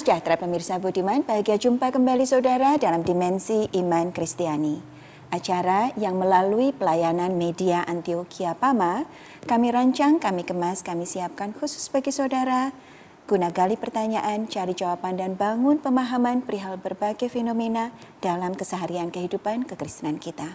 sejahtera pemirsa budiman, bahagia jumpa kembali saudara dalam Dimensi Iman Kristiani. Acara yang melalui pelayanan media Antioquia Pama, kami rancang, kami kemas, kami siapkan khusus bagi saudara, guna gali pertanyaan, cari jawaban dan bangun pemahaman perihal berbagai fenomena dalam keseharian kehidupan kekristenan kita.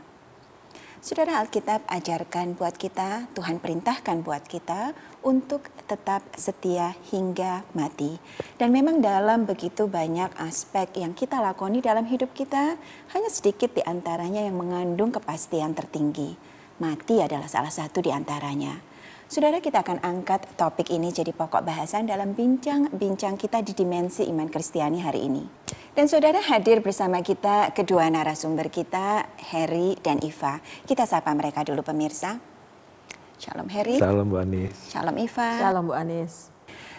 Saudara, Alkitab ajarkan buat kita, Tuhan perintahkan buat kita untuk tetap setia hingga mati. Dan memang dalam begitu banyak aspek yang kita lakoni dalam hidup kita, hanya sedikit di antaranya yang mengandung kepastian tertinggi. Mati adalah salah satu di antaranya. Saudara, kita akan angkat topik ini jadi pokok bahasan dalam bincang-bincang kita di Dimensi Iman Kristiani hari ini. Dan saudara, hadir bersama kita kedua narasumber kita, Heri dan Iva. Kita sapa mereka dulu pemirsa. Shalom Heri. Shalom Bu Anis. Shalom Iva. Shalom Bu Anis.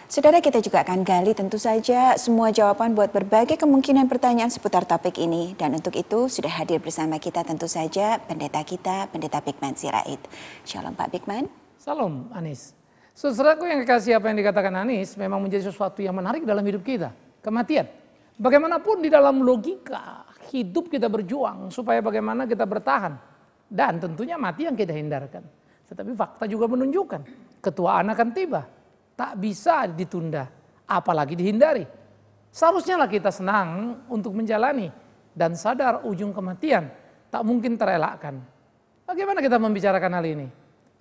Saudara, kita juga akan gali tentu saja semua jawaban buat berbagai kemungkinan pertanyaan seputar topik ini. Dan untuk itu sudah hadir bersama kita tentu saja pendeta kita, Pendeta Bigman Sirait. Shalom Pak Bigman. Salam Anis. Saudaraku yang kekasih, apa yang dikatakan Anis memang menjadi sesuatu yang menarik dalam hidup kita. Kematian. Bagaimanapun di dalam logika hidup kita berjuang supaya bagaimana kita bertahan. Dan tentunya mati yang kita hindarkan. Tetapi fakta juga menunjukkan ketuaan akan tiba. Tak bisa ditunda, apalagi dihindari. Seharusnya lah kita senang untuk menjalani dan sadar ujung kematian tak mungkin terelakkan. Bagaimana kita membicarakan hal ini?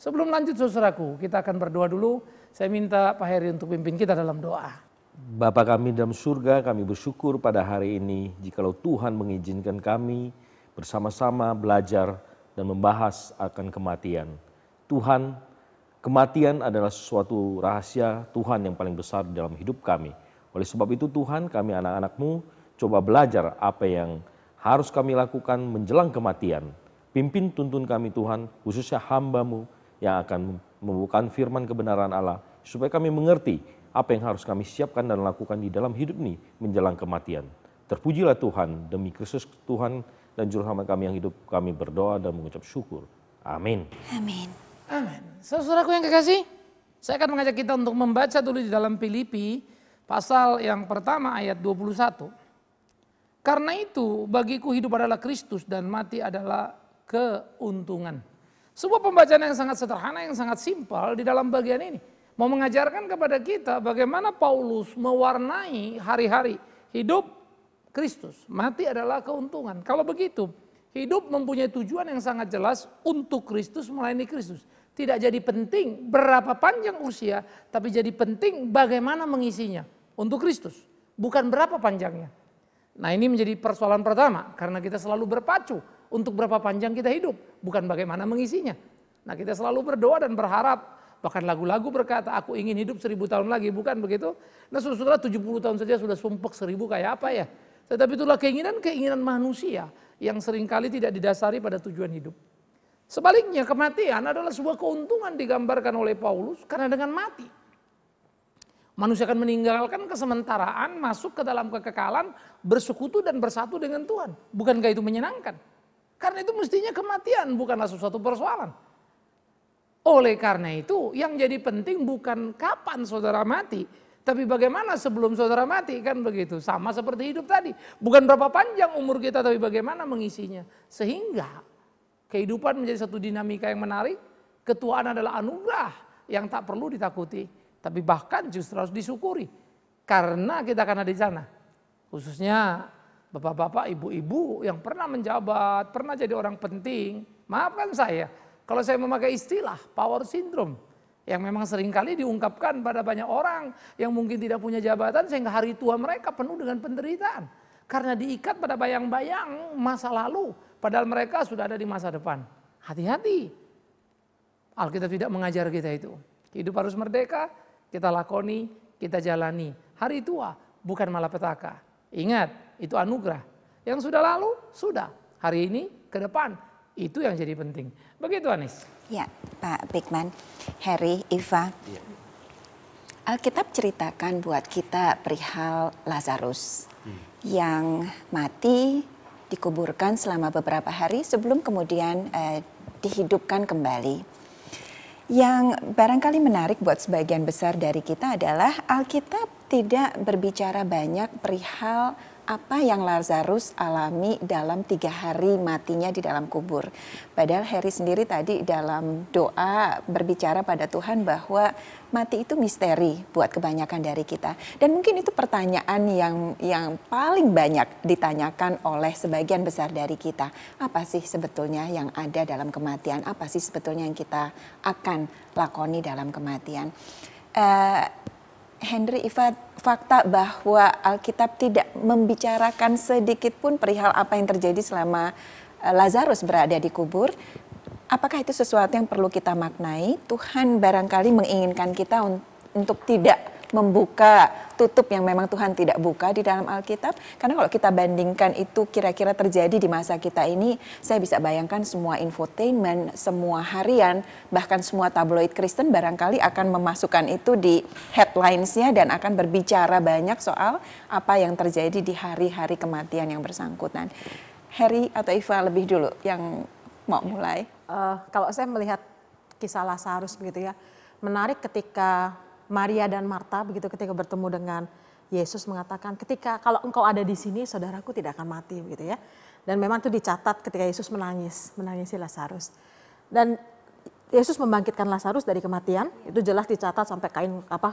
Sebelum lanjut saudaraku, kita akan berdoa dulu. Saya minta Pak Heri untuk pimpin kita dalam doa. Bapa kami dalam surga, kami bersyukur pada hari ini jikalau Tuhan mengizinkan kami bersama-sama belajar dan membahas akan kematian. Tuhan, kematian adalah sesuatu rahasia Tuhan yang paling besar dalam hidup kami. Oleh sebab itu Tuhan, kami anak-anak-Mu coba belajar apa yang harus kami lakukan menjelang kematian. Pimpin tuntun kami Tuhan, khususnya hamba-Mu yang akan membukakan firman kebenaran Allah, supaya kami mengerti apa yang harus kami siapkan dan lakukan di dalam hidup ini menjelang kematian. Terpujilah Tuhan, demi Kristus Tuhan dan Juru Selamat kami yang hidup, kami berdoa dan mengucap syukur. Amin. Amin. Amin. Saudaraku yang kekasih, saya akan mengajak kita untuk membaca dulu di dalam Filipi pasal yang pertama ayat 21. Karena itu bagiku hidup adalah Kristus dan mati adalah keuntungan. Sebuah pembacaan yang sangat sederhana, yang sangat simpel di dalam bagian ini. Mau mengajarkan kepada kita bagaimana Paulus mewarnai hari-hari hidup Kristus. Mati adalah keuntungan. Kalau begitu, hidup mempunyai tujuan yang sangat jelas untuk Kristus, melayani Kristus. Tidak jadi penting berapa panjang usia, tapi jadi penting bagaimana mengisinya untuk Kristus. Bukan berapa panjangnya. Nah, ini menjadi persoalan pertama, karena kita selalu berpacu untuk berapa panjang kita hidup, bukan bagaimana mengisinya. Nah, kita selalu berdoa dan berharap, bahkan lagu-lagu berkata, aku ingin hidup 1000 tahun lagi, bukan begitu? Nah, saudara 70 tahun saja sudah sumpek 1000 kayak apa ya? Tetapi itulah keinginan manusia yang seringkali tidak didasari pada tujuan hidup. Sebaliknya, kematian adalah sebuah keuntungan digambarkan oleh Paulus, karena dengan mati manusia akan meninggalkan kesementaraan, masuk ke dalam kekekalan, bersekutu dan bersatu dengan Tuhan. Bukankah itu menyenangkan? Karena itu mestinya kematian bukanlah sesuatu persoalan. Oleh karena itu yang jadi penting bukan kapan saudara mati, tapi bagaimana sebelum saudara mati, kan begitu. Sama seperti hidup tadi. Bukan berapa panjang umur kita, tapi bagaimana mengisinya. Sehingga kehidupan menjadi satu dinamika yang menarik. Ketuaan adalah anugerah yang tak perlu ditakuti, tapi bahkan justru harus disyukuri. Karena kita akan ada di sana. Khususnya bapak-bapak, ibu-ibu yang pernah menjabat, pernah jadi orang penting. Maafkan saya kalau saya memakai istilah power syndrome yang memang seringkali diungkapkan pada banyak orang yang mungkin tidak punya jabatan sehingga hari tua mereka penuh dengan penderitaan. Karena diikat pada bayang-bayang masa lalu, padahal mereka sudah ada di masa depan. Hati-hati. Alkitab tidak mengajar kita itu. Hidup harus merdeka, kita lakoni, kita jalani. Hari tua bukan malapetaka. Ingat, itu anugerah. Yang sudah lalu, sudah. Hari ini, ke depan. Itu yang jadi penting. Begitu Anis. Ya, Pak Bigman, Heri, Iva. Ya. Alkitab ceritakan buat kita perihal Lazarus. Yang mati, dikuburkan selama beberapa hari sebelum kemudian dihidupkan kembali. Yang barangkali menarik buat sebagian besar dari kita adalah Alkitab tidak berbicara banyak perihal apa yang Lazarus alami dalam 3 hari matinya di dalam kubur. Padahal Harry sendiri tadi dalam doa berbicara pada Tuhan bahwa mati itu misteri buat kebanyakan dari kita. Dan mungkin itu pertanyaan yang paling banyak ditanyakan oleh sebagian besar dari kita. Apa sih sebetulnya yang ada dalam kematian? Apa sih sebetulnya yang kita akan lakoni dalam kematian? Henry, fakta bahwa Alkitab tidak membicarakan sedikit pun perihal apa yang terjadi selama Lazarus berada di kubur, apakah itu sesuatu yang perlu kita maknai? Tuhan barangkali menginginkan kita untuk tidak membuka tutup yang memang Tuhan tidak buka di dalam Alkitab. Karena kalau kita bandingkan itu kira-kira terjadi di masa kita ini, saya bisa bayangkan semua infotainment, semua harian, bahkan semua tabloid Kristen barangkali akan memasukkan itu di headlines-nya dan akan berbicara banyak soal apa yang terjadi di hari-hari kematian yang bersangkutan. Harry atau Iva lebih dulu yang mau mulai. Kalau saya melihat kisah Lazarus begitu ya, menarik ketika Maria dan Marta begitu ketika bertemu dengan Yesus mengatakan, ketika kalau engkau ada di sini saudaraku tidak akan mati begitu ya. Dan memang itu dicatat ketika Yesus menangisi Lazarus. Dan Yesus membangkitkan Lazarus dari kematian, itu jelas dicatat sampai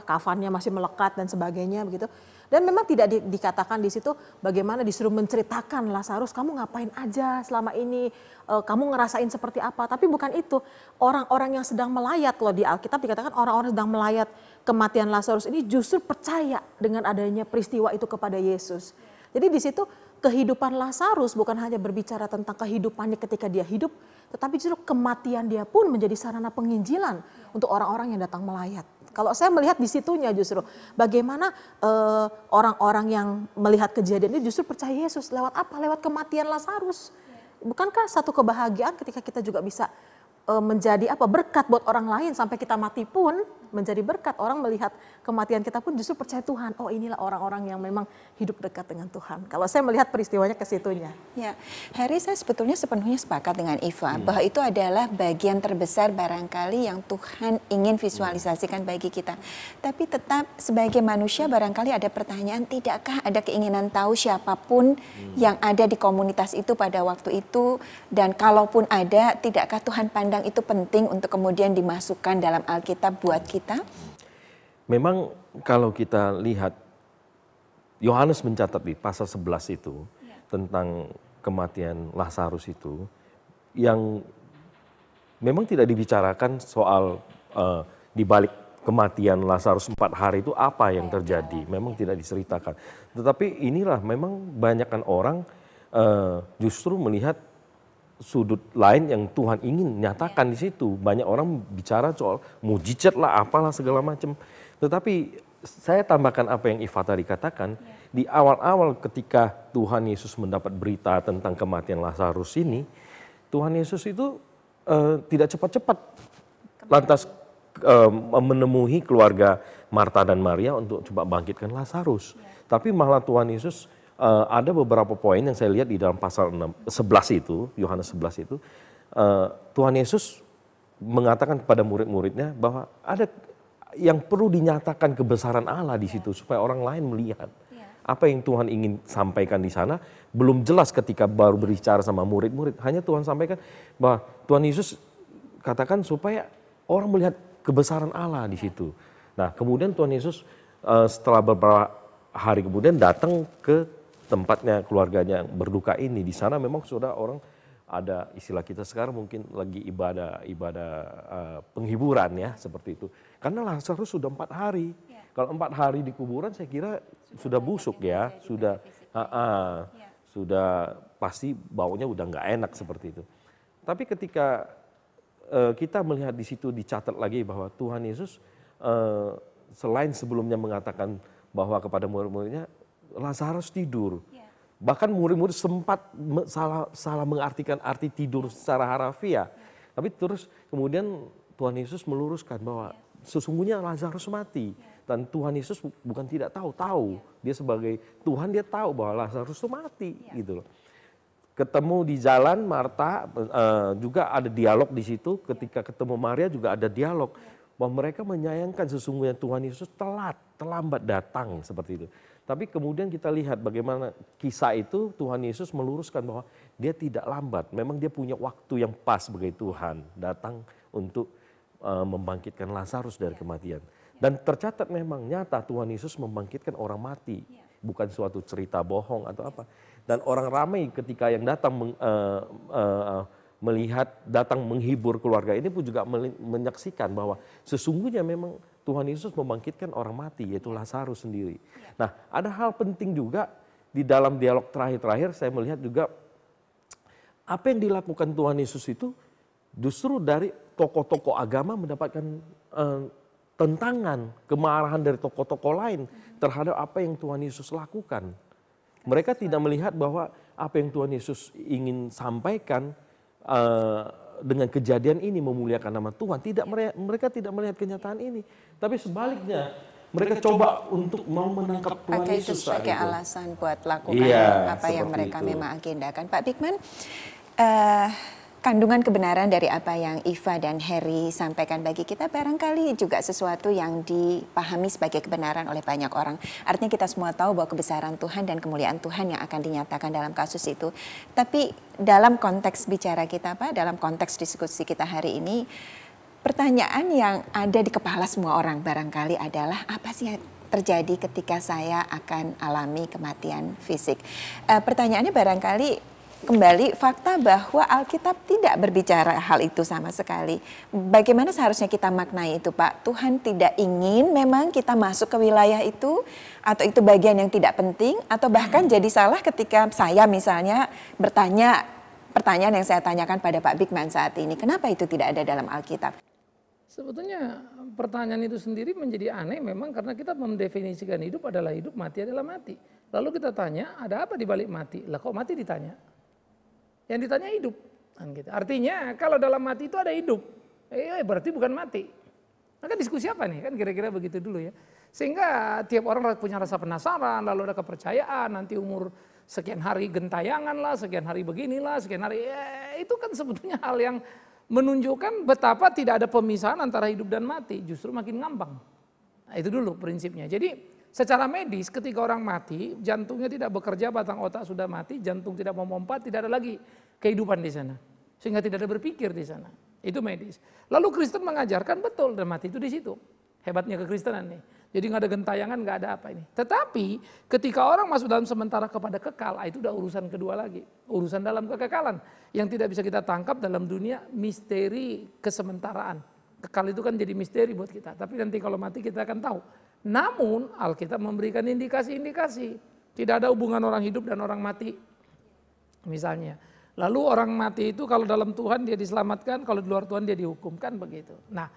kafannya masih melekat dan sebagainya begitu. Dan memang tidak dikatakan di situ bagaimana disuruh menceritakan Lazarus, kamu ngapain aja selama ini, kamu ngerasain seperti apa. Tapi bukan itu, orang-orang yang sedang melayat, kalau di Alkitab dikatakan orang-orang sedang melayat kematian Lazarus ini justru percaya dengan adanya peristiwa itu kepada Yesus. Jadi di situ kehidupan Lazarus bukan hanya berbicara tentang kehidupannya ketika dia hidup, tetapi justru kematian dia pun menjadi sarana penginjilan untuk orang-orang yang datang melayat. Kalau saya melihat di situnya justru bagaimana orang-orang yang melihat kejadian ini justru percaya Yesus lewat apa? Lewat kematian Lazarus. Bukankah satu kebahagiaan ketika kita juga bisa menjadi berkat buat orang lain sampai kita mati pun menjadi berkat. Orang melihat kematian kita pun justru percaya Tuhan. Oh, inilah orang-orang yang memang hidup dekat dengan Tuhan. Kalau saya melihat peristiwanya ke situnya. Ya, Harry, saya sebetulnya sepenuhnya sepakat dengan Iva bahwa itu adalah bagian terbesar barangkali yang Tuhan ingin visualisasikan bagi kita. Tapi tetap sebagai manusia barangkali ada pertanyaan, tidakkah ada keinginan tahu siapapun yang ada di komunitas itu pada waktu itu, dan kalaupun ada, tidakkah Tuhan pandang itu penting untuk kemudian dimasukkan dalam Alkitab buat kita? Memang kalau kita lihat, Yohanes mencatat di pasal 11 itu tentang kematian Lazarus itu, yang memang tidak dibicarakan soal di balik kematian Lazarus 4 hari itu apa yang terjadi, memang tidak diceritakan. Tetapi inilah memang banyakkan orang justru melihat sudut lain yang Tuhan ingin nyatakan di situ. Banyak orang bicara soal mujizat lah, apalah segala macam. Tetapi saya tambahkan apa yang Iva tadi katakan, di awal-awal ketika Tuhan Yesus mendapat berita tentang kematian Lazarus ini, Tuhan Yesus itu tidak cepat-cepat lantas menemui keluarga Marta dan Maria untuk coba bangkitkan Lazarus. Tapi malah Tuhan Yesus ada beberapa poin yang saya lihat di dalam pasal 11 itu, Yohanes 11 itu, Tuhan Yesus mengatakan kepada murid-muridnya bahwa ada yang perlu dinyatakan kebesaran Allah di situ supaya orang lain melihat. Apa yang Tuhan ingin sampaikan di sana belum jelas ketika baru berbicara sama murid-murid. Hanya Tuhan sampaikan bahwa Tuhan Yesus katakan supaya orang melihat kebesaran Allah di situ. Nah, kemudian Tuhan Yesus setelah beberapa hari kemudian datang ke tempatnya keluarganya yang berduka ini. Di sana memang sudah orang ada istilah kita sekarang mungkin lagi ibadah penghiburan ya, seperti itu. Karena Lazarus sudah 4 hari. Kalau 4 hari di kuburan saya kira sudah busuk ya, sudah pasti baunya udah nggak enak seperti itu. Tapi ketika kita melihat di situ dicatat lagi bahwa Tuhan Yesus selain sebelumnya mengatakan bahwa kepada murid-muridnya Lazarus tidur. Bahkan murid-murid sempat salah mengartikan arti tidur secara harafiah. Tapi terus kemudian Tuhan Yesus meluruskan bahwa sesungguhnya Lazarus mati. Dan Tuhan Yesus bukan tidak tahu. Dia sebagai Tuhan dia tahu bahwa Lazarus itu mati gitu loh. Ketemu di jalan Marta juga ada dialog di situ, ketika ketemu Maria juga ada dialog. bahwa mereka menyayangkan sesungguhnya Tuhan Yesus terlambat datang seperti itu. Tapi kemudian kita lihat bagaimana kisah itu Tuhan Yesus meluruskan bahwa dia tidak lambat. Memang dia punya waktu yang pas sebagai Tuhan datang untuk membangkitkan Lazarus dari kematian. Dan tercatat memang nyata Tuhan Yesus membangkitkan orang mati. Bukan suatu cerita bohong atau apa. Dan orang ramai ketika yang datang melihat, datang menghibur keluarga ini pun juga menyaksikan bahwa sesungguhnya memang Tuhan Yesus membangkitkan orang mati, yaitu Lazarus sendiri. Nah, ada hal penting juga di dalam dialog terakhir-terakhir saya melihat juga apa yang dilakukan Tuhan Yesus itu justru dari tokoh-tokoh agama mendapatkan tentangan, kemarahan dari tokoh-tokoh lain terhadap apa yang Tuhan Yesus lakukan. Mereka tidak melihat bahwa apa yang Tuhan Yesus ingin sampaikan dengan kejadian ini memuliakan nama Tuhan. Mereka tidak melihat kenyataan ini. Tapi sebaliknya, mereka coba untuk mau menangkap Tuhan pakai Yesus. Itu sebagai alasan buat lakukan apa yang mereka memang agendakan. Pak Bigman, kandungan kebenaran dari apa yang Iva dan Heri sampaikan bagi kita barangkali juga sesuatu yang dipahami sebagai kebenaran oleh banyak orang. Artinya kita semua tahu bahwa kebesaran Tuhan dan kemuliaan Tuhan yang akan dinyatakan dalam kasus itu. Tapi dalam konteks bicara kita, Pak, dalam konteks diskusi kita hari ini, pertanyaan yang ada di kepala semua orang barangkali adalah apa sih yang terjadi ketika saya akan alami kematian fisik. Pertanyaannya barangkali kembali fakta bahwa Alkitab tidak berbicara hal itu sama sekali. Bagaimana seharusnya kita maknai itu, Pak? Tuhan tidak ingin memang kita masuk ke wilayah itu, atau itu bagian yang tidak penting, atau bahkan jadi salah ketika saya misalnya bertanya pertanyaan yang saya tanyakan pada Pak Bigman saat ini. Kenapa itu tidak ada dalam Alkitab? Sebetulnya pertanyaan itu sendiri menjadi aneh memang karena kita mendefinisikan hidup adalah hidup, mati adalah mati. Lalu kita tanya, ada apa di balik mati? Lah kok mati ditanya? Yang ditanya hidup. Artinya kalau dalam mati itu ada hidup, berarti bukan mati. Maka diskusi apa nih? Kan kira-kira begitu dulu ya. Sehingga tiap orang punya rasa penasaran, lalu ada kepercayaan, nanti umur sekian hari gentayangan lah, sekian hari beginilah, sekian hari. Itu kan sebetulnya hal yang menunjukkan betapa tidak ada pemisahan antara hidup dan mati, justru makin ngambang. Nah, itu dulu prinsipnya. Jadi secara medis ketika orang mati, jantungnya tidak bekerja, batang otak sudah mati, jantung tidak memompa, tidak ada lagi kehidupan di sana. Sehingga tidak ada berpikir di sana. Itu medis. Lalu Kristen mengajarkan betul dan mati itu di situ. Hebatnya kekristenan nih. Jadi nggak ada gentayangan, nggak ada apa ini. Tetapi ketika orang masuk dalam sementara kepada kekal, itu udah urusan kedua lagi. Urusan dalam kekekalan yang tidak bisa kita tangkap dalam dunia misteri kesementaraan. Kekal itu kan jadi misteri buat kita. Tapi nanti kalau mati kita akan tahu. Namun Alkitab memberikan indikasi-indikasi. Tidak ada hubungan orang hidup dan orang mati. Misalnya. Lalu orang mati itu kalau dalam Tuhan dia diselamatkan, kalau di luar Tuhan dia dihukumkan begitu. Nah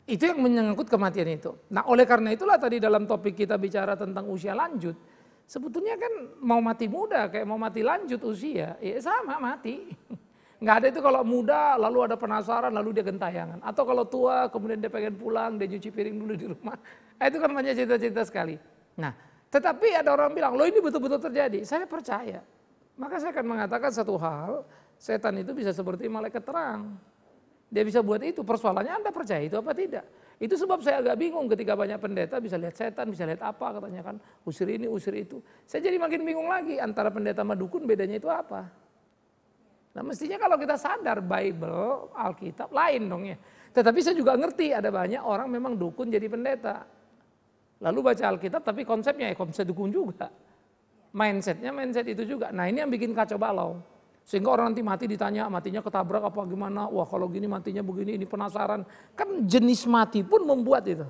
itu yang menyangkut kematian itu. Nah oleh karena itulah tadi dalam topik kita bicara tentang usia lanjut. Sebetulnya kan mau mati muda kayak mau mati lanjut usia. Ya sama mati. Nggak ada itu kalau muda lalu ada penasaran lalu dia gentayangan. Atau kalau tua kemudian dia pengen pulang, dia cuci piring dulu di rumah. Itu kan banyak cerita-cerita sekali. Nah tetapi ada orang bilang loh ini betul-betul terjadi. Saya percaya. Maka saya akan mengatakan satu hal. Setan itu bisa seperti malaikat terang. Dia bisa buat itu. Persoalannya Anda percaya itu apa tidak. Itu sebab saya agak bingung ketika banyak pendeta bisa lihat setan, bisa lihat apa katanya kan. Usir ini, usir itu. Saya jadi makin bingung lagi antara pendeta sama dukun bedanya itu apa. Nah mestinya kalau kita sadar Bible, Alkitab lain dong ya. Tetapi saya juga ngerti ada banyak orang memang dukun jadi pendeta. Lalu baca Alkitab tapi konsepnya ya konsep dukun juga. Mindsetnya mindset itu juga. Nah ini yang bikin kacau balau. Sehingga orang nanti mati ditanya matinya ketabrak apa gimana. Wah kalau gini matinya begini ini penasaran. Kan jenis mati pun membuat itu.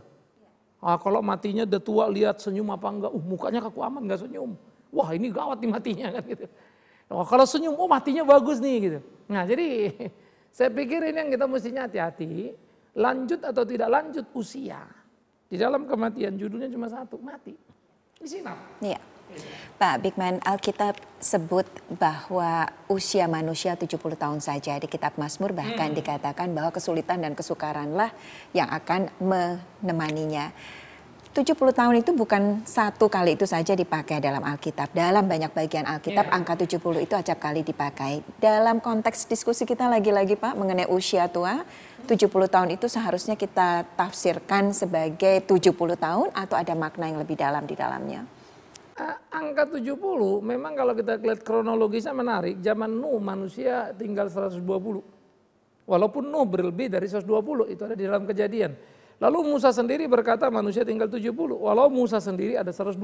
Kalau matinya udah tua lihat senyum apa enggak. Mukanya kaku aman enggak senyum. Wah ini gawat nih matinya kan gitu. Kalau senyum, matinya bagus nih gitu. Nah jadi saya pikir ini yang kita mestinya hati-hati. Lanjut atau tidak lanjut usia. Di dalam kematian judulnya cuma satu, mati. Di sini. Iya. Pak Bigman, Alkitab sebut bahwa usia manusia 70 tahun saja. Di kitab Mazmur bahkan dikatakan bahwa kesulitan dan kesukaranlah yang akan menemaninya. 70 tahun itu bukan satu kali itu saja dipakai dalam Alkitab. Dalam banyak bagian Alkitab, angka 70 itu acap kali dipakai. Dalam konteks diskusi kita lagi-lagi Pak, mengenai usia tua, 70 tahun itu seharusnya kita tafsirkan sebagai 70 tahun atau ada makna yang lebih dalam di dalamnya? Angka 70 memang kalau kita lihat kronologisnya menarik. Zaman Nuh manusia tinggal 120. Walaupun Nuh berlebih dari 120, itu ada di dalam Kejadian. Lalu Musa sendiri berkata manusia tinggal 70, walau Musa sendiri ada 120.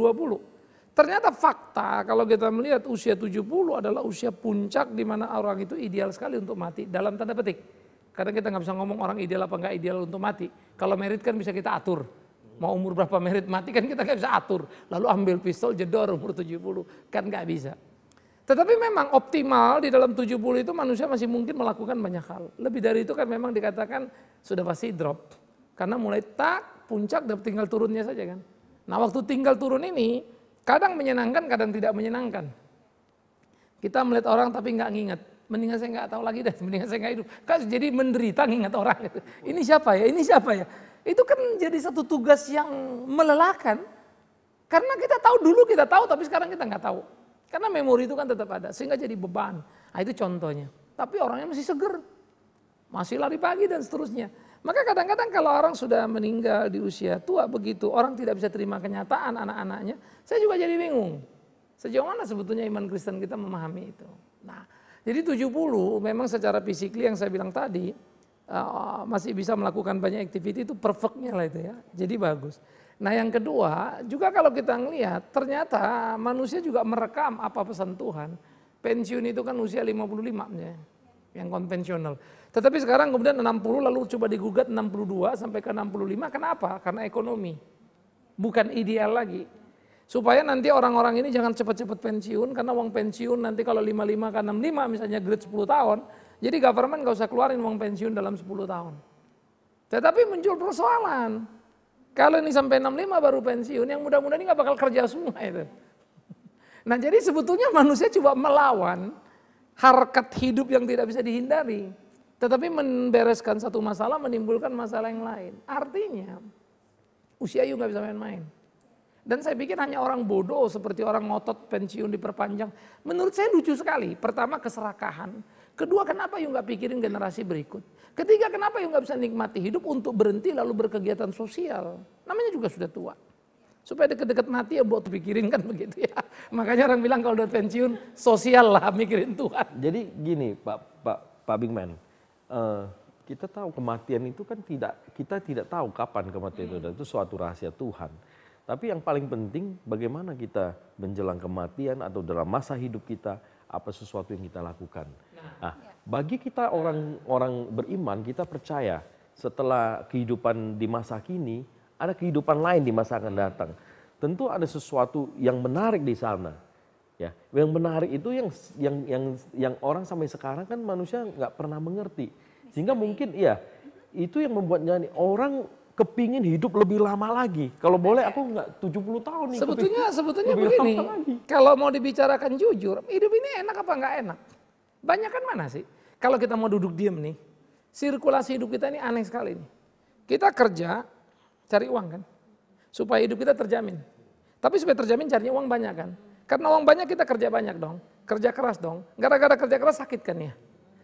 Ternyata fakta kalau kita melihat usia 70 adalah usia puncak di mana orang itu ideal sekali untuk mati, dalam tanda petik. Karena kita nggak bisa ngomong orang ideal apa nggak ideal untuk mati. Kalau merit kan bisa kita atur. Mau umur berapa merit mati kan kita nggak bisa atur. Lalu ambil pistol jedor umur 70, kan nggak bisa. Tetapi memang optimal di dalam 70 itu manusia masih mungkin melakukan banyak hal. Lebih dari itu kan memang dikatakan sudah pasti drop. Karena mulai puncak dan tinggal turunnya saja kan. Nah waktu tinggal turun ini kadang menyenangkan, kadang tidak menyenangkan. Kita melihat orang tapi nggak nginget. Mendingan saya nggak tahu lagi deh, mendingan saya nggak hidup. Kan jadi menderita nginget orang itu. Ini siapa ya, ini siapa ya. Itu kan jadi satu tugas yang melelahkan. Karena kita tahu dulu kita tahu tapi sekarang kita nggak tahu. Karena memori itu kan tetap ada sehingga jadi beban. Nah itu contohnya. Tapi orangnya masih seger. Masih lari pagi dan seterusnya. Maka kadang-kadang kalau orang sudah meninggal di usia tua begitu, orang tidak bisa terima kenyataan anak-anaknya, saya juga jadi bingung. Sejauh mana sebetulnya iman Kristen kita memahami itu. Nah, jadi 70 memang secara fisikly yang saya bilang tadi, masih bisa melakukan banyak aktiviti itu perfectnya lah itu ya, jadi bagus. Nah yang kedua, juga kalau kita ngelihat, ternyata manusia juga merekam apa pesan Tuhan. Pensiun itu kan usia 55 ya, yang konvensional. Tetapi sekarang kemudian 60 lalu coba digugat 62 sampai ke 65. Kenapa? Karena ekonomi. Bukan ideal lagi. Supaya nanti orang-orang ini jangan cepat-cepat pensiun. Karena uang pensiun nanti kalau 55 ke 65 misalnya grade 10 tahun. Jadi government gak usah keluarin uang pensiun dalam 10 tahun. Tetapi muncul persoalan. Kalau ini sampai 65 baru pensiun, yang muda-muda ini gak bakal kerja semua itu. Nah jadi sebetulnya manusia coba melawan harkat hidup yang tidak bisa dihindari. Tetapi membereskan satu masalah menimbulkan masalah yang lain. Artinya usia you gak bisa main-main. Dan saya pikir hanya orang bodoh seperti orang ngotot pensiun diperpanjang. Menurut saya lucu sekali. Pertama keserakahan. Kedua kenapa you gak pikirin generasi berikut. Ketiga kenapa you gak bisa nikmati hidup untuk berhenti lalu berkegiatan sosial. Namanya juga sudah tua. Supaya deket-deket mati ya buat pikirin kan begitu ya. Makanya orang bilang kalau udah pensiun sosial lah mikirin Tuhan. Jadi gini Pak Bigman. Kita tahu kematian itu kan kita tidak tahu kapan kematian itu, dan itu suatu rahasia Tuhan. Tapi yang paling penting bagaimana kita menjelang kematian atau dalam masa hidup kita, apa sesuatu yang kita lakukan. Nah, bagi kita orang beriman, kita percaya setelah kehidupan di masa kini, ada kehidupan lain di masa akan datang. Tentu ada sesuatu yang menarik di sana. Ya, yang menarik itu yang orang sampai sekarang kan manusia nggak pernah mengerti. Sehingga mungkin ya itu yang membuat orang kepingin hidup lebih lama lagi. Kalau boleh aku nggak 70 tahun nih. Sebetulnya begini, kalau mau dibicarakan jujur, hidup ini enak apa nggak enak? Banyak kan mana sih? Kalau kita mau duduk diem nih, sirkulasi hidup kita ini aneh sekali nih. Kita kerja, cari uang kan, supaya hidup kita terjamin. Tapi supaya terjamin carinya uang banyak kan. Karena uang banyak kita kerja banyak dong, kerja keras dong. Gara-gara kerja keras sakit kan ya.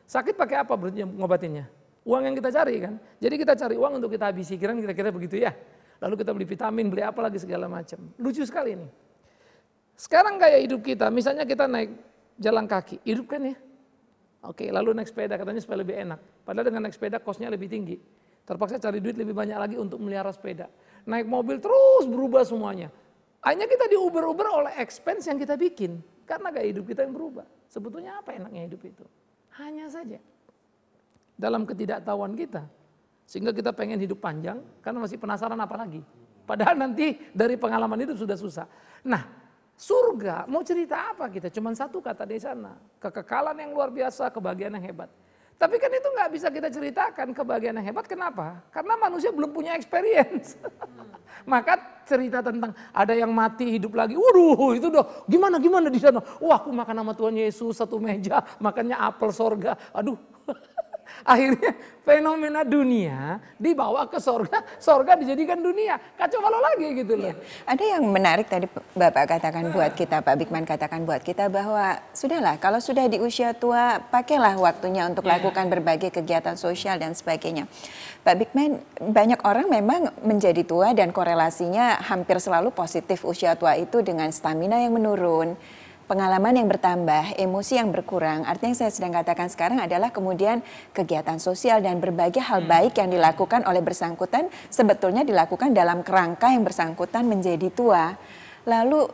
Sakit pakai apa berarti ngobatinnya? Uang yang kita cari kan. Jadi kita cari uang untuk kita habisi, kira-kira begitu ya. Lalu kita beli vitamin, beli apa lagi segala macam. Lucu sekali ini. Sekarang gaya hidup kita, misalnya kita naik jalan kaki, hidup kan ya. Oke, lalu naik sepeda katanya supaya lebih enak. Padahal dengan naik sepeda kosnya lebih tinggi. Terpaksa cari duit lebih banyak lagi untuk melihara sepeda. Naik mobil terus berubah semuanya. Hanya kita diuber-uber oleh expense yang kita bikin. Karena gaya hidup kita yang berubah. Sebetulnya apa enaknya hidup itu? Hanya saja dalam ketidaktahuan kita. Sehingga kita pengen hidup panjang karena masih penasaran apa lagi. Padahal nanti dari pengalaman itu sudah susah. Nah surga mau cerita apa kita? Cuman satu kata di sana. Kekekalan yang luar biasa, kebahagiaan yang hebat. Tapi kan itu nggak bisa kita ceritakan kebahagiaan yang hebat. Kenapa? Karena manusia belum punya experience. Maka cerita tentang ada yang mati hidup lagi. Waduh itu udah gimana di sana. Wah aku makan sama Tuhan Yesus satu meja. Makannya apel sorga. Aduh Akhirnya fenomena dunia dibawa ke sorga, sorga dijadikan dunia. Kacau balau lagi gitu loh. Ada yang menarik tadi Bapak katakan buat kita, Pak Bigman katakan buat kita bahwa sudahlah kalau sudah di usia tua pakailah waktunya untuk lakukan berbagai kegiatan sosial dan sebagainya. Pak Bigman, banyak orang memang menjadi tua dan korelasinya hampir selalu positif usia tua itu dengan stamina yang menurun, pengalaman yang bertambah, emosi yang berkurang. Artinya yang saya sedang katakan sekarang adalah kemudian kegiatan sosial dan berbagai hal baik yang dilakukan oleh bersangkutan sebetulnya dilakukan dalam kerangka yang bersangkutan menjadi tua. Lalu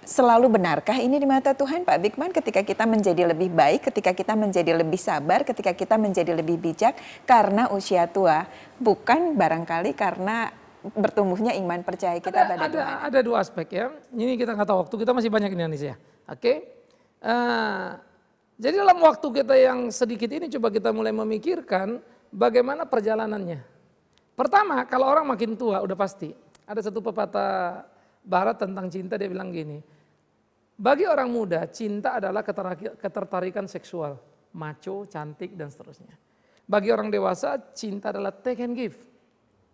selalu benarkah ini di mata Tuhan, Pak Bigman, ketika kita menjadi lebih baik, ketika kita menjadi lebih sabar, ketika kita menjadi lebih bijak karena usia tua, bukan barangkali karena bertumbuhnya iman percaya kita pada Tuhan. Ada dua aspek ya. Ini kita nggak tahu, waktu kita masih banyak ini Indonesia. Oke. Jadi dalam waktu kita yang sedikit ini coba kita mulai memikirkan bagaimana perjalanannya. Pertama, kalau orang makin tua udah pasti. Ada satu pepatah barat tentang cinta, dia bilang gini. Bagi orang muda, cinta adalah ketertarikan seksual. Maco, cantik dan seterusnya. Bagi orang dewasa, cinta adalah take and give.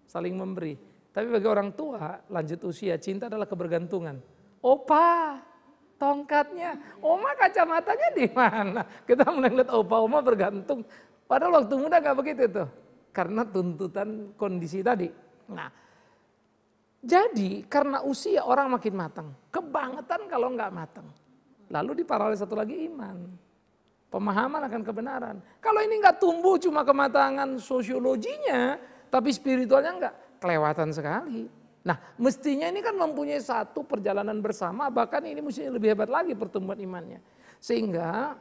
Saling memberi. Tapi bagi orang tua, lanjut usia, cinta adalah kebergantungan. Opa, tongkatnya, oma kacamatanya di mana? Kita mulai lihat opa, oma bergantung. Padahal waktu muda gak begitu tuh. Karena tuntutan kondisi tadi. Nah, jadi karena usia orang makin matang. Kebangetan kalau nggak matang. Lalu diparalel satu lagi iman. Pemahaman akan kebenaran. Kalau ini nggak tumbuh cuma kematangan sosiologinya, tapi spiritualnya nggak, kelewatan sekali. Nah, mestinya ini kan mempunyai satu perjalanan bersama, bahkan ini mestinya lebih hebat lagi pertumbuhan imannya. Sehingga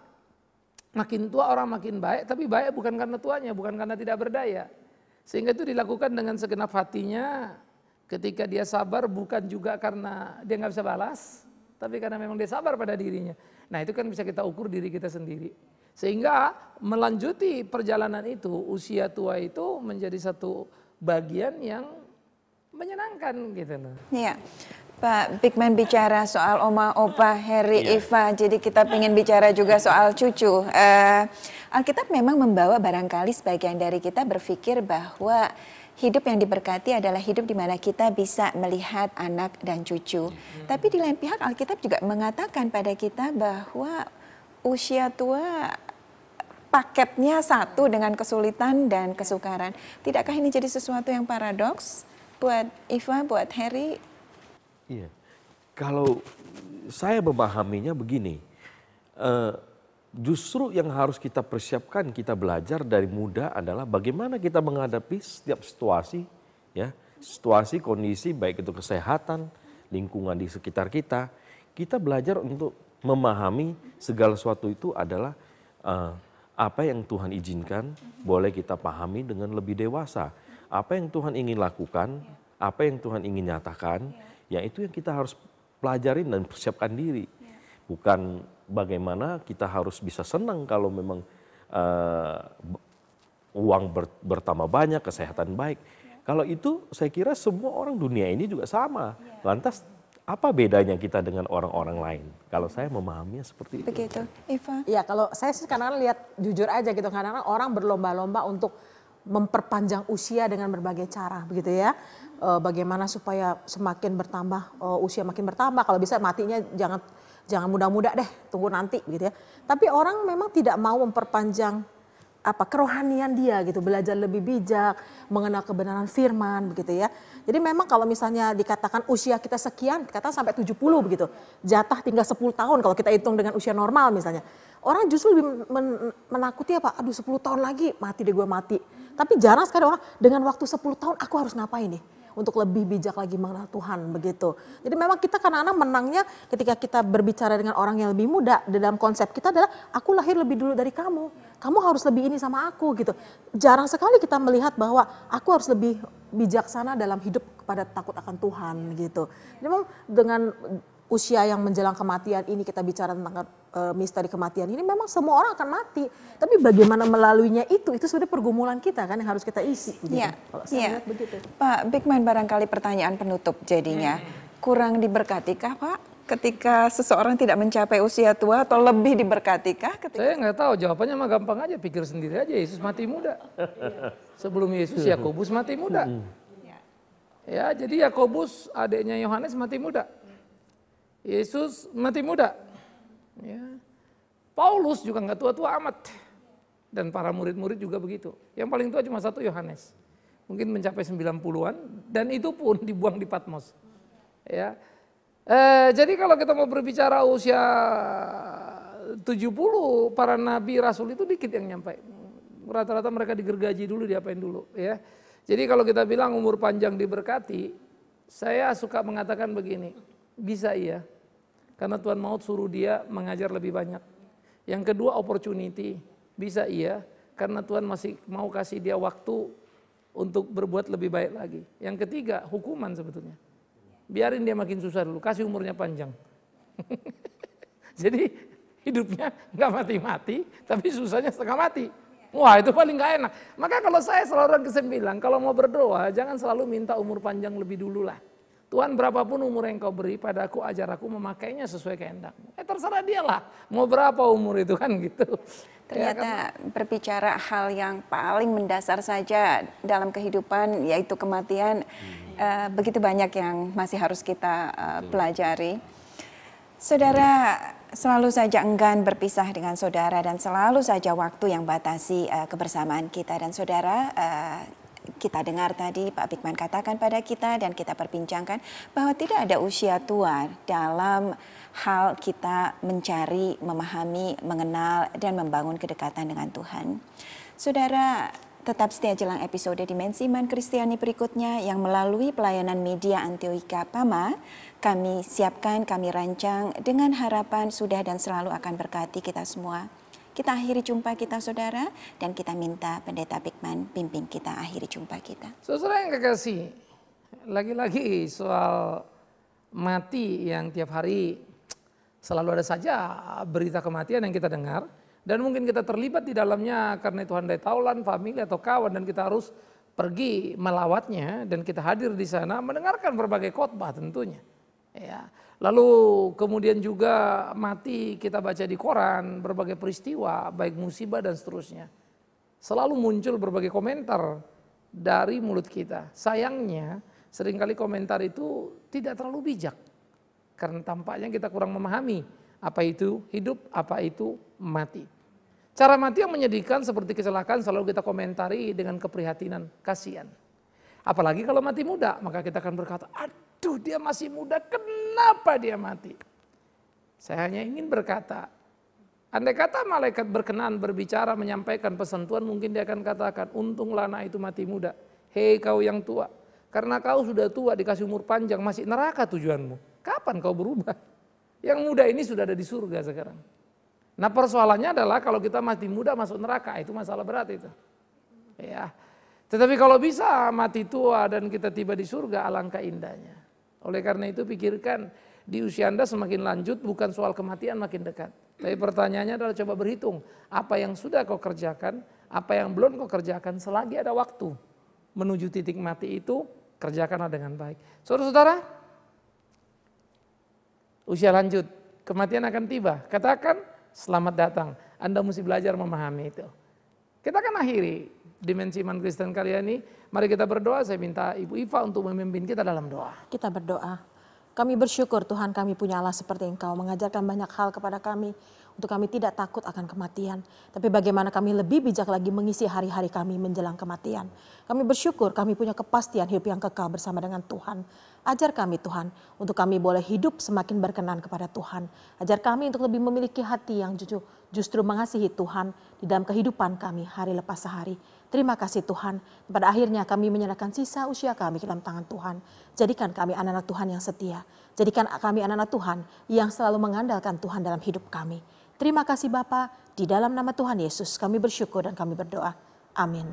makin tua orang makin baik, tapi baik bukan karena tuanya, bukan karena tidak berdaya. Sehingga itu dilakukan dengan segenap hatinya, ketika dia sabar bukan juga karena dia nggak bisa balas, tapi karena memang dia sabar pada dirinya. Nah itu kan bisa kita ukur diri kita sendiri. Sehingga melanjuti perjalanan itu, usia tua itu menjadi satu bagian yang menyenangkan gitu loh. Iya, Pak Bigman bicara soal oma, opa, Heri, Eva, jadi kita pengen bicara juga soal cucu. Alkitab memang membawa barangkali sebagian dari kita berpikir bahwa hidup yang diberkati adalah hidup di mana kita bisa melihat anak dan cucu. Tapi di lain pihak Alkitab juga mengatakan pada kita bahwa usia tua paketnya satu dengan kesulitan dan kesukaran. Tidakkah ini jadi sesuatu yang paradoks buat Eva, buat Heri? Iya, kalau saya memahaminya begini, justru yang harus kita persiapkan, kita belajar dari muda adalah bagaimana kita menghadapi setiap situasi, ya, situasi, kondisi, baik itu kesehatan, lingkungan di sekitar kita. Kita belajar untuk memahami segala sesuatu itu adalah apa yang Tuhan izinkan, boleh kita pahami dengan lebih dewasa. Apa yang Tuhan ingin lakukan, apa yang Tuhan ingin nyatakan, ya itu yang kita harus pelajarin dan persiapkan diri. Bukan bagaimana kita harus bisa senang kalau memang uang bertambah banyak, kesehatan baik. Kalau itu saya kira semua orang dunia ini juga sama. Lantas apa bedanya kita dengan orang-orang lain? Kalau saya memahaminya seperti itu. Begitu, Eva? Ya kalau saya sih kadang-kadang lihat jujur aja gitu, kadang-kadang orang berlomba-lomba untuk memperpanjang usia dengan berbagai cara begitu ya. Bagaimana supaya semakin bertambah, usia makin bertambah, kalau bisa matinya jangan muda-muda deh, tunggu nanti gitu ya. Tapi orang memang tidak mau memperpanjang kerohanian dia gitu, belajar lebih bijak, mengenal kebenaran firman begitu ya. Jadi memang kalau misalnya dikatakan usia kita sekian, katakan sampai 70 begitu, jatah tinggal 10 tahun kalau kita hitung dengan usia normal misalnya. Orang justru lebih menakuti aduh 10 tahun lagi mati deh gue mati. Tapi jarang sekali orang dengan waktu 10 tahun aku harus ngapain nih? Untuk lebih bijak lagi mengenal Tuhan begitu. Jadi memang kita kadang-kadang menangnya ketika kita berbicara dengan orang yang lebih muda. Dalam konsep kita adalah aku lahir lebih dulu dari kamu. Kamu harus lebih ini sama aku gitu. Jarang sekali kita melihat bahwa aku harus lebih bijaksana dalam hidup kepada takut akan Tuhan gitu. Jadi memang dengan usia yang menjelang kematian ini kita bicara tentang misteri kematian ini memang semua orang akan mati. Tapi bagaimana melaluinya itu sudah pergumulan kita kan yang harus kita isi. Iya, kalau saya lihat begitu. Pak Bigman barangkali pertanyaan penutup jadinya. Kurang diberkatikah Pak ketika seseorang tidak mencapai usia tua atau lebih diberkatikah? Saya nggak tahu, jawabannya mah gampang aja, pikir sendiri aja. Yesus mati muda. Sebelum Yesus, Yakobus mati muda. Ya, jadi Yakobus adiknya Yohanes mati muda. Yesus mati muda. Ya. Paulus juga nggak tua-tua amat. Dan para murid-murid juga begitu. Yang paling tua cuma satu, Yohanes. Mungkin mencapai 90-an dan itu pun dibuang di Patmos. Ya. Jadi kalau kita mau berbicara usia 70, para nabi rasul itu dikit yang nyampe. Rata-rata mereka digergaji dulu, diapain dulu ya. Jadi kalau kita bilang umur panjang diberkati, saya suka mengatakan begini, bisa iya. Karena Tuhan maut suruh dia mengajar lebih banyak. Yang kedua opportunity, bisa iya. Karena Tuhan masih mau kasih dia waktu untuk berbuat lebih baik lagi. Yang ketiga hukuman sebetulnya. Biarin dia makin susah dulu, kasih umurnya panjang. Jadi hidupnya nggak mati-mati, tapi susahnya setengah mati. Wah itu paling nggak enak. Maka kalau saya selalu orang bilang, kalau mau berdoa jangan selalu minta umur panjang lebih dulu lah. Tuhan berapapun umur yang kau beri padaku, ajar aku memakainya sesuai kehendakmu. Terserah dia lah, mau berapa umur itu kan gitu. Ternyata berbicara hal yang paling mendasar saja dalam kehidupan, yaitu kematian, begitu banyak yang masih harus kita pelajari. Saudara selalu saja enggan berpisah dengan saudara dan selalu saja waktu yang batasi kebersamaan kita. Dan saudara, kita dengar tadi Pak Bigman katakan pada kita dan kita perbincangkan bahwa tidak ada usia tua dalam hal kita mencari, memahami, mengenal dan membangun kedekatan dengan Tuhan. Saudara, tetap setia jelang episode Dimensi Iman Kristiani berikutnya yang melalui pelayanan media Antioquia Pama kami siapkan, kami rancang dengan harapan sudah dan selalu akan berkati kita semua. Kita akhiri jumpa kita saudara dan kita minta Pendeta Bigman pimpin kita akhiri jumpa kita. Saudara yang kekasih, lagi-lagi soal mati yang tiap hari selalu ada saja berita kematian yang kita dengar. Dan mungkin kita terlibat di dalamnya karena itu handai taulan, famili atau kawan dan kita harus pergi melawatnya dan kita hadir di sana mendengarkan berbagai khotbah tentunya. Ya. Lalu kemudian juga mati kita baca di koran berbagai peristiwa baik musibah dan seterusnya. Selalu muncul berbagai komentar dari mulut kita. Sayangnya seringkali komentar itu tidak terlalu bijak karena tampaknya kita kurang memahami apa itu hidup, apa itu mati. Cara mati yang menyedihkan seperti kecelakaan selalu kita komentari dengan keprihatinan, kasihan. Apalagi kalau mati muda, maka kita akan berkata, aduh dia masih muda, kenapa dia mati? Saya hanya ingin berkata, andai kata malaikat berkenan berbicara menyampaikan pesan Tuhan, mungkin dia akan katakan, untunglah anak itu mati muda. Hei kau yang tua, karena kau sudah tua dikasih umur panjang, masih neraka tujuanmu. Kapan kau berubah? Yang muda ini sudah ada di surga sekarang. Nah persoalannya adalah kalau kita mati muda masuk neraka, itu masalah berat itu. Ya. Tetapi kalau bisa mati tua dan kita tiba di surga, alangkah indahnya. Oleh karena itu pikirkan di usia Anda semakin lanjut bukan soal kematian makin dekat. Tapi pertanyaannya adalah coba berhitung apa yang sudah kau kerjakan, apa yang belum kau kerjakan selagi ada waktu menuju titik mati itu, kerjakanlah dengan baik. Saudara-saudara, usia lanjut, kematian akan tiba. Katakan, selamat datang, Anda mesti belajar memahami itu. Kita akan akhiri Dimensi Iman Kristen kali ini. Mari kita berdoa, saya minta Ibu Iva untuk memimpin kita dalam doa. Kita berdoa. Kami bersyukur Tuhan kami punya Allah seperti Engkau mengajarkan banyak hal kepada kami. Untuk kami tidak takut akan kematian. Tapi bagaimana kami lebih bijak lagi mengisi hari-hari kami menjelang kematian. Kami bersyukur kami punya kepastian hidup yang kekal bersama dengan Tuhan. Ajar kami Tuhan untuk kami boleh hidup semakin berkenan kepada Tuhan. Ajar kami untuk lebih memiliki hati yang justru mengasihi Tuhan di dalam kehidupan kami hari lepas sehari. Terima kasih Tuhan. Pada akhirnya kami menyerahkan sisa usia kami ke dalam tangan Tuhan. Jadikan kami anak-anak Tuhan yang setia. Jadikan kami anak-anak Tuhan yang selalu mengandalkan Tuhan dalam hidup kami. Terima kasih Bapa, di dalam nama Tuhan Yesus kami bersyukur dan kami berdoa. Amin.